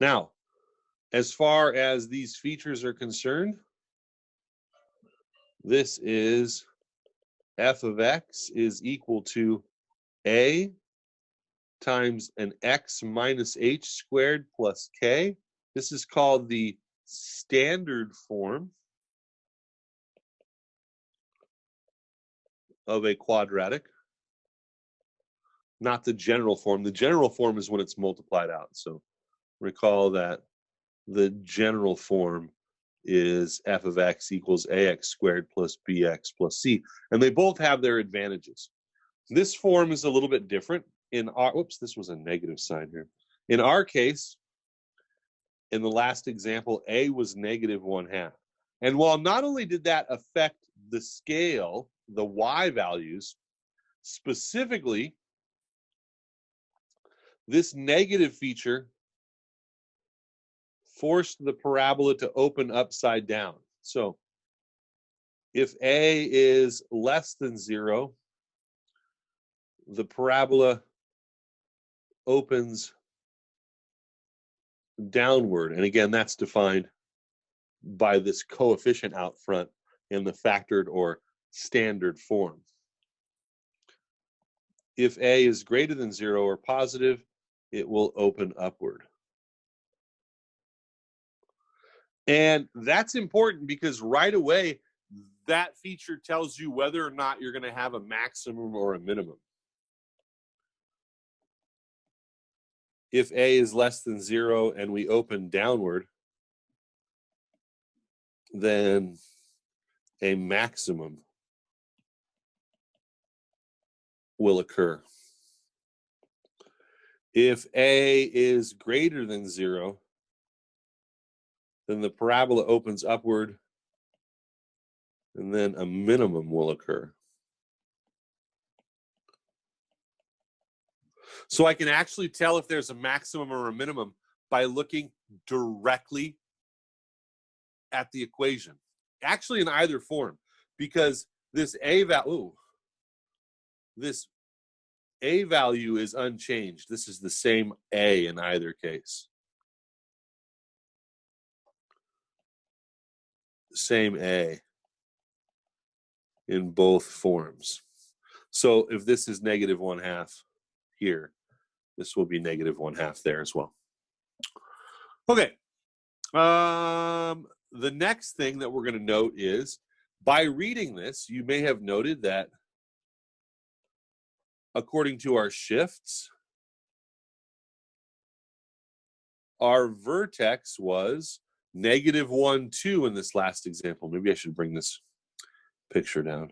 Now, as far as these features are concerned, this is f of x is equal to a times an x minus h squared plus k. This is called the standard form of a quadratic, not the general form. The general form is when it's multiplied out. So recall that the general form is f of x equals ax squared plus bx plus c. And they both have their advantages. This form is a little bit different. In our, whoops, this was a negative sign here. In our case, in the last example, a was negative 1/2. And while not only did that affect the scale, the y values, specifically, this negative feature forced the parabola to open upside down. So if a is less than 0, the parabola opens downward. And again, that's defined by this coefficient out front in the factored or standard form. If a is greater than 0 or positive, it will open upward. And that's important because right away, that feature tells you whether or not you're going to have a maximum or a minimum. If a is less than 0 and we open downward, then a maximum will occur. If a is greater than 0, then the parabola opens upward, and then a minimum will occur. So I can actually tell if there's a maximum or a minimum by looking directly at the equation. Actually in either form, because this a value is unchanged. This is the same a in either case. Same a in both forms. So if this is negative 1/2 here, this will be negative 1/2 there as well. Okay. The next thing that we're going to note is, by reading this, you may have noted that according to our shifts, our vertex was negative 1, 2 in this last example. Maybe I should bring this picture down.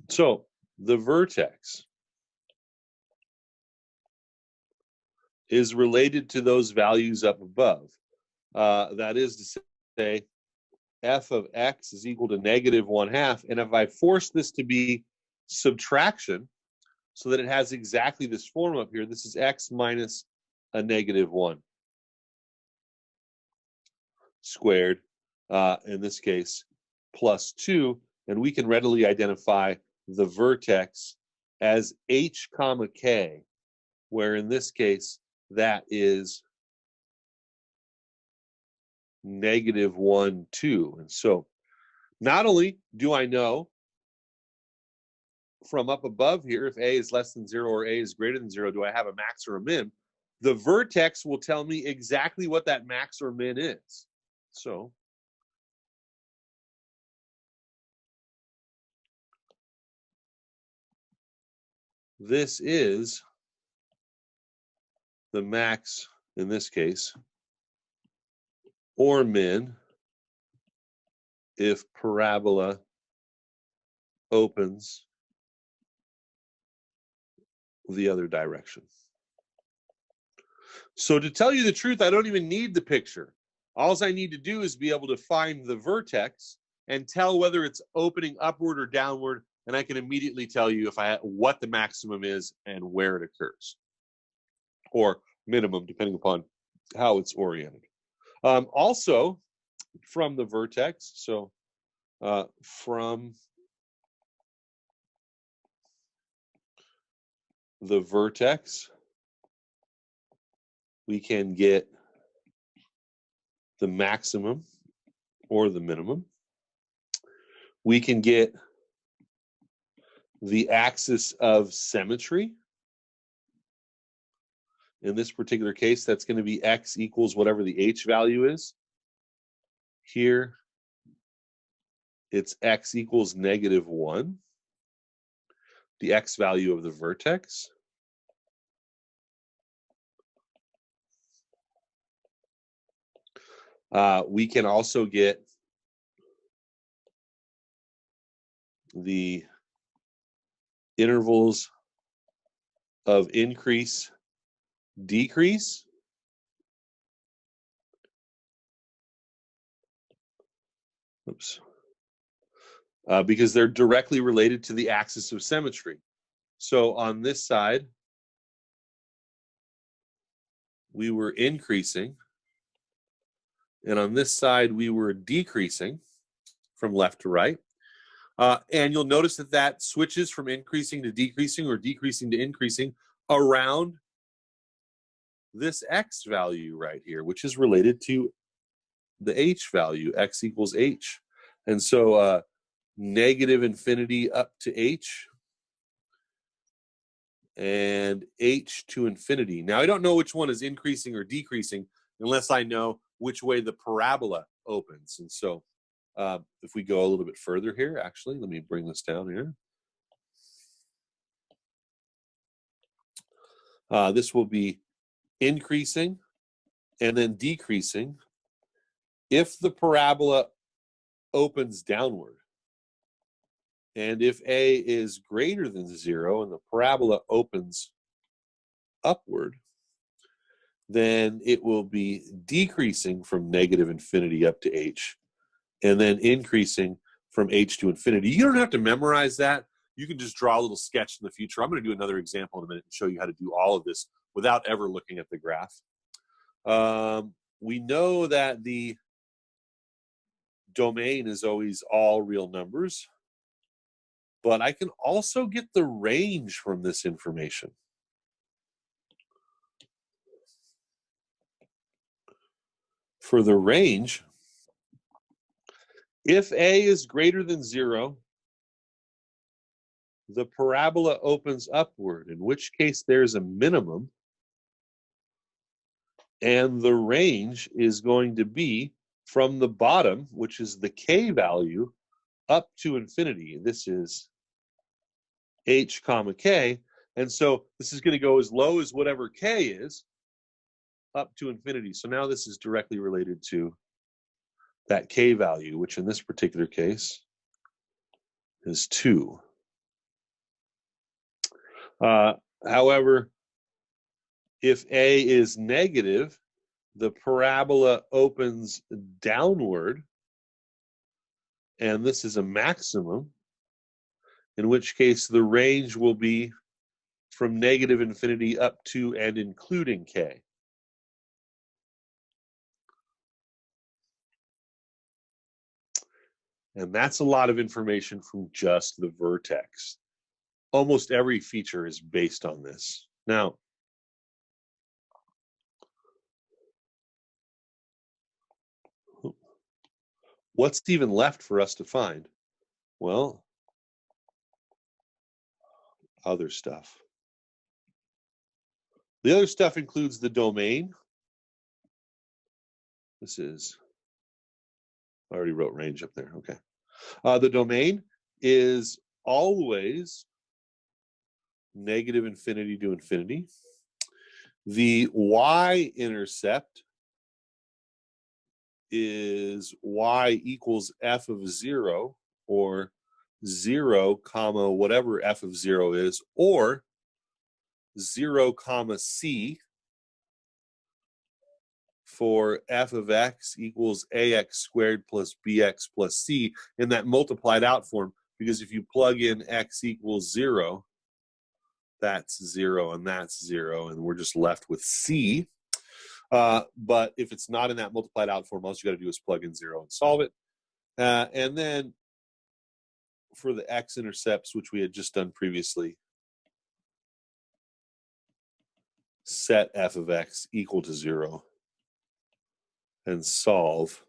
So the vertex is related to those values up above. That is to say, f of x is equal to negative 1/2. And if I force this to be subtraction, so that it has exactly this form up here, this is x minus a negative 1 squared, in this case, plus 2. And we can readily identify the vertex as h comma k, where in this case, that is negative 1, 2. And so not only do I know from up above here, if a is less than 0 or a is greater than 0, do I have a max or a min? The vertex will tell me exactly what that max or min is. So this is the max in this case, or min, if parabola opens the other direction. So to tell you the truth, I don't even need the picture. All I need to do is be able to find the vertex and tell whether it's opening upward or downward and I can immediately tell you what the maximum is and where it occurs, or minimum, depending upon how it's oriented. Also, from the vertex, so from the vertex, we can get the maximum or the minimum. We can get the axis of symmetry. In this particular case, that's going to be x equals whatever the h value is. Here, it's x equals -1, the x value of the vertex. We can also get the intervals of increase, decrease. Oops. Because they're directly related to the axis of symmetry. So on this side, we were increasing, and on this side, we were decreasing from left to right. And you'll notice that that switches from increasing to decreasing or decreasing to increasing around this x value right here, which is related to the h value, x equals h. And so -infinity up to h and h to infinity. Now, I don't know which one is increasing or decreasing unless I know which way the parabola opens. And so if we go a little bit further here, actually, let me bring this down here. This will be increasing and then decreasing if the parabola opens downward. And if a is greater than 0 and the parabola opens upward, then it will be decreasing from -infinity up to h, and then increasing from h to infinity. You don't have to memorize that. You can just draw a little sketch in the future. I'm going to do another example in a minute and show you how to do all of this without ever looking at the graph. We know that the domain is always all real numbers, but I can also get the range from this information. For the range, if a is greater than 0, the parabola opens upward, in which case there's a minimum, and the range is going to be from the bottom, which is the k value, up to infinity. This is h comma k, and so this is going to go as low as whatever k is, up to infinity. So now this is directly related to that k value, which in this particular case is 2. However, if a is negative, the parabola opens downward, and this is a maximum, in which case the range will be from -infinity up to and including k. And that's a lot of information from just the vertex. Almost every feature is based on this. Now, what's even left for us to find? Well, other stuff. The other stuff includes the domain. This is, I already wrote range up there, okay. The domain is always -infinity to infinity. The y-intercept is y equals f of 0, or 0 comma whatever f of 0 is, or 0 comma c for f of x equals ax squared plus bx plus c in that multiplied out form. because if you plug in x equals 0, that's 0 and that's 0, and we're just left with c. But if it's not in that multiplied out form, all you got to do is plug in 0 and solve it. And then for the x-intercepts, which we had just done previously, set f of x equal to 0 and solve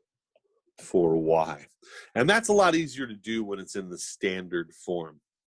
for y. And that's a lot easier to do when it's in the standard form.